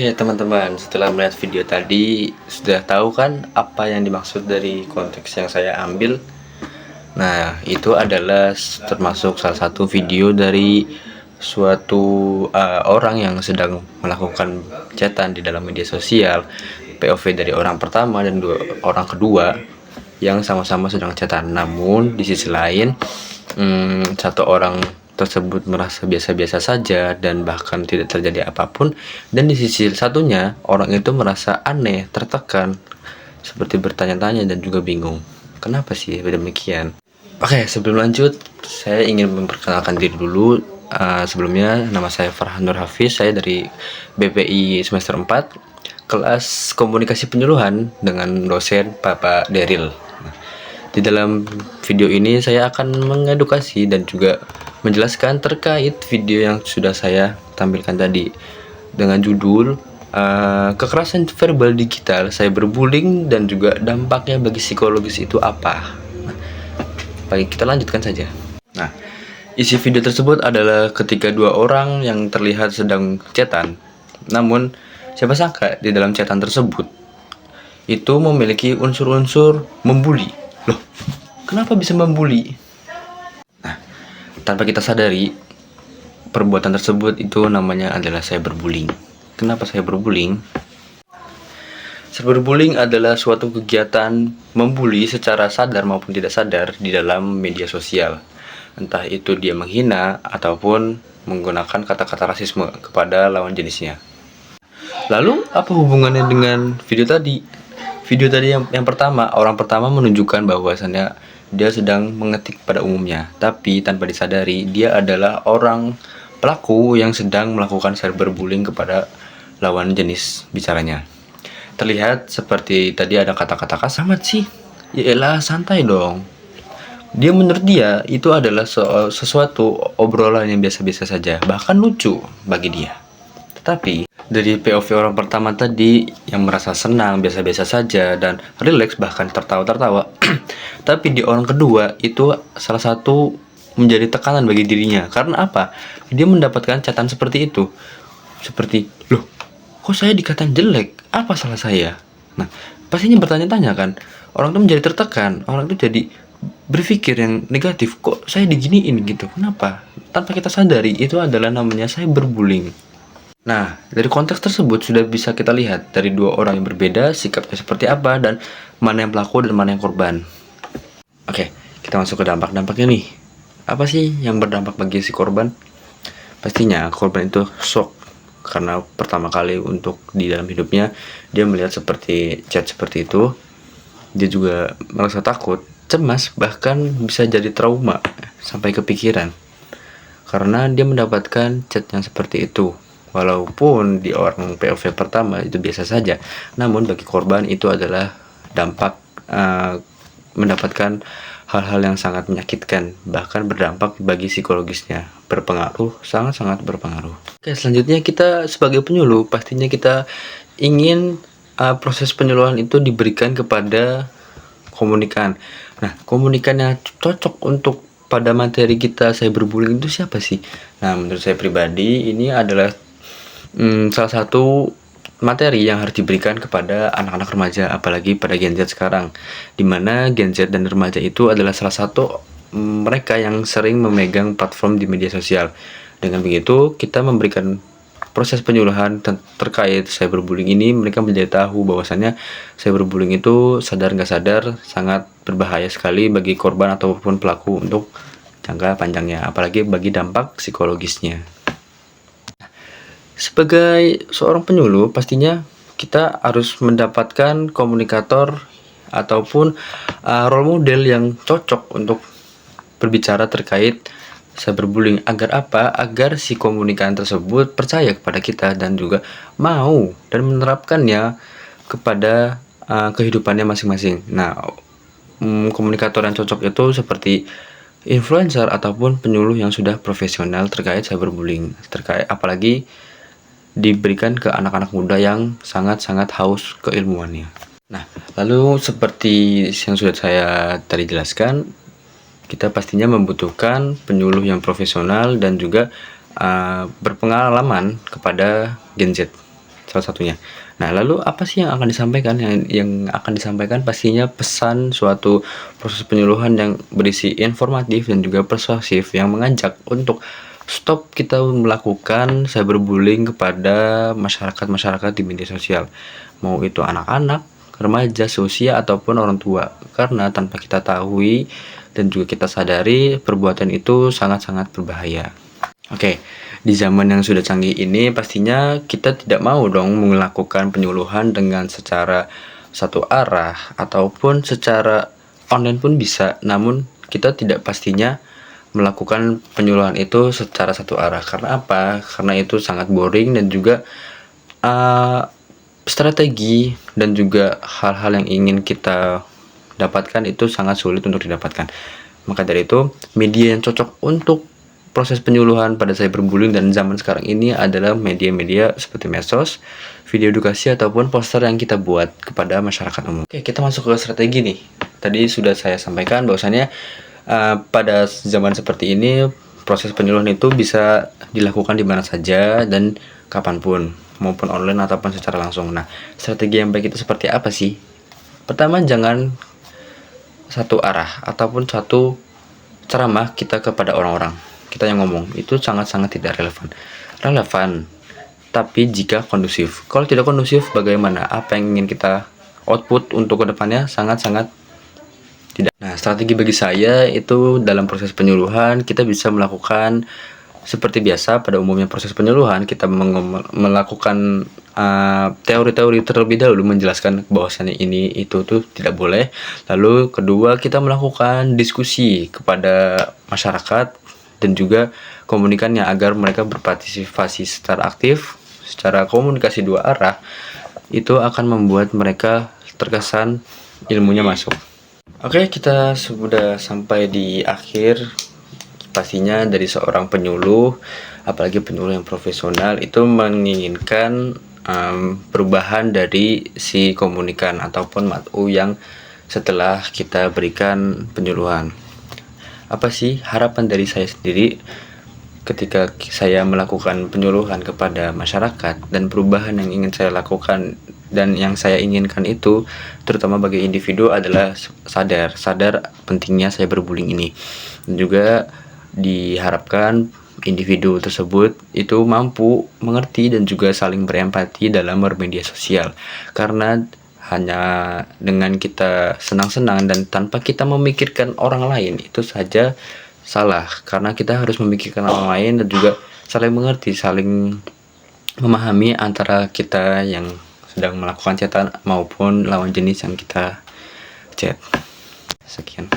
Oke teman-teman, setelah melihat video tadi sudah tahu kan apa yang dimaksud dari konteks yang saya ambil. Nah, itu adalah termasuk salah satu video dari suatu orang yang sedang melakukan chatan di dalam media sosial. POV dari orang pertama dan orang kedua yang sama-sama sedang chatan. Namun di sisi lain, satu orang tersebut merasa biasa-biasa saja dan bahkan tidak terjadi apapun, dan di sisi satunya orang itu merasa aneh, tertekan, seperti bertanya-tanya dan juga bingung kenapa sih demikian. Oke, sebelum lanjut saya ingin memperkenalkan diri dulu. Sebelumnya nama saya Farhan Nur Hafiz, saya dari BPI semester 4 kelas komunikasi penyuluhan dengan dosen Bapak Deril. Di dalam video ini saya akan mengedukasi dan juga menjelaskan terkait video yang sudah saya tampilkan tadi dengan judul kekerasan verbal digital, cyberbullying, dan juga dampaknya bagi psikologis itu apa. Baik, kita lanjutkan saja. Nah, isi video tersebut adalah ketika dua orang yang terlihat sedang chatan, namun siapa sangka di dalam chatan tersebut itu memiliki unsur-unsur membuli. Loh, kenapa bisa membuli? Nah, tanpa kita sadari, perbuatan tersebut itu namanya adalah cyberbullying. Kenapa cyberbullying? Cyberbullying adalah suatu kegiatan membuli secara sadar maupun tidak sadar di dalam media sosial. Entah itu dia menghina ataupun menggunakan kata-kata rasisme kepada lawan jenisnya. Lalu apa hubungannya dengan video tadi? Video tadi yang pertama, orang pertama menunjukkan bahwasannya dia sedang mengetik pada umumnya, tapi tanpa disadari dia adalah orang pelaku yang sedang melakukan cyberbullying kepada lawan jenis bicaranya. Terlihat seperti tadi ada kata-kata kasar. Amat sih, yaelah santai dong. Dia menurut dia itu adalah sesuatu obrolan yang biasa-biasa saja, bahkan lucu bagi dia. Tetapi dari POV orang pertama tadi yang merasa senang, biasa-biasa saja, dan rileks bahkan tertawa-tertawa tapi di orang kedua itu salah satu menjadi tekanan bagi dirinya. Karena apa? Dia mendapatkan catatan seperti itu. Seperti, loh, kok saya dikatain jelek? Apa salah saya? Nah, pastinya bertanya-tanya kan. Orang itu menjadi tertekan, orang itu jadi berpikir yang negatif. Kok saya diginiin gitu? Kenapa? Tanpa kita sadari, itu adalah namanya cyberbullying. Nah, dari konteks tersebut sudah bisa kita lihat dari dua orang yang berbeda sikapnya seperti apa dan mana yang pelaku dan mana yang korban. Oke, kita masuk ke dampak-dampaknya nih. Apa sih yang berdampak bagi si korban? Pastinya korban itu shock karena pertama kali untuk di dalam hidupnya dia melihat seperti chat seperti itu. Dia juga merasa takut, cemas, bahkan bisa jadi trauma sampai kepikiran karena dia mendapatkan chat yang seperti itu. Walaupun di orang POV pertama itu biasa saja, namun bagi korban itu adalah dampak mendapatkan hal-hal yang sangat menyakitkan, bahkan berdampak bagi psikologisnya, berpengaruh, sangat-sangat berpengaruh. Oke, selanjutnya kita sebagai penyuluh pastinya kita ingin proses penyuluhan itu diberikan kepada komunikan. Nah, komunikan yang cocok untuk pada materi kita cyberbullying itu siapa sih? Nah, menurut saya pribadi ini adalah salah satu materi yang harus diberikan kepada anak-anak remaja, apalagi pada Gen Z sekarang, dimana Gen Z dan remaja itu adalah salah satu mereka yang sering memegang platform di media sosial. Dengan begitu kita memberikan proses penyuluhan terkait cyberbullying ini, mereka menjadi tahu bahwasannya cyberbullying itu sadar nggak sadar sangat berbahaya sekali bagi korban ataupun pelaku untuk jangka panjangnya, apalagi bagi dampak psikologisnya. Sebagai seorang penyuluh, pastinya kita harus mendapatkan komunikator ataupun role model yang cocok untuk berbicara terkait cyberbullying. Agar apa? Agar si komunikan tersebut percaya kepada kita dan juga mau dan menerapkannya kepada kehidupannya masing-masing. Nah, komunikator yang cocok itu seperti influencer ataupun penyuluh yang sudah profesional terkait cyberbullying, terkait apalagi diberikan ke anak-anak muda yang sangat-sangat haus keilmuannya. Nah, lalu seperti yang sudah saya tadi jelaskan, kita pastinya membutuhkan penyuluh yang profesional dan juga berpengalaman kepada Gen Z. salah satunya. Nah, lalu apa sih yang akan disampaikan? Yang akan disampaikan pastinya pesan suatu proses penyuluhan yang berisi informatif dan juga persuasif yang mengajak untuk stop kita melakukan cyberbullying kepada masyarakat di media sosial. Mau itu anak-anak, remaja, seusia ataupun orang tua. Karena tanpa kita tahu dan juga kita sadari perbuatan itu sangat-sangat berbahaya. Oke, di zaman yang sudah canggih ini pastinya kita tidak mau dong melakukan penyuluhan dengan secara satu arah ataupun secara online pun bisa. Namun kita tidak pastinya melakukan penyuluhan itu secara satu arah. Karena apa? Karena itu sangat boring dan juga strategi dan juga hal-hal yang ingin kita dapatkan itu sangat sulit untuk didapatkan. Maka dari itu, media yang cocok untuk proses penyuluhan pada cyberbullying dan zaman sekarang ini adalah media-media seperti medsos, video edukasi ataupun poster yang kita buat kepada masyarakat umum. Oke, kita masuk ke strategi nih. Tadi sudah saya sampaikan bahwasannya pada zaman seperti ini proses penyuluhan itu bisa dilakukan di mana saja dan kapanpun, maupun online ataupun secara langsung. Nah, strategi yang baik itu seperti apa sih? Pertama, jangan satu arah ataupun satu ceramah kita kepada orang-orang. Kita yang ngomong itu sangat-sangat tidak relevan, tapi jika kondusif. Kalau tidak kondusif, bagaimana? Apa yang ingin kita output untuk kedepannya sangat-sangat tidak. Nah, strategi bagi saya itu dalam proses penyuluhan kita bisa melakukan seperti biasa. Pada umumnya proses penyuluhan kita melakukan teori-teori terlebih dahulu, menjelaskan bahwasannya ini itu tuh tidak boleh. Lalu kedua, kita melakukan diskusi kepada masyarakat dan juga komunikannya agar mereka berpartisipasi secara aktif, secara komunikasi dua arah. Itu akan membuat mereka terkesan ilmunya masuk. Oke, kita sudah sampai di akhir. Pastinya dari seorang penyuluh, apalagi penyuluh yang profesional, itu menginginkan perubahan dari si komunikan ataupun mat'u yang setelah kita berikan penyuluhan. Apa sih harapan dari saya sendiri ketika saya melakukan penyuluhan kepada masyarakat, dan perubahan yang ingin saya lakukan dan yang saya inginkan itu terutama bagi individu adalah sadar pentingnya cyberbullying ini. Dan juga diharapkan individu tersebut itu mampu mengerti dan juga saling berempati dalam bermedia sosial. Karena hanya dengan kita senang-senang dan tanpa kita memikirkan orang lain itu saja salah, karena kita harus memikirkan orang lain dan juga saling mengerti, saling memahami antara kita yang sedang melakukan chatan maupun lawan jenis yang kita chat. Sekian.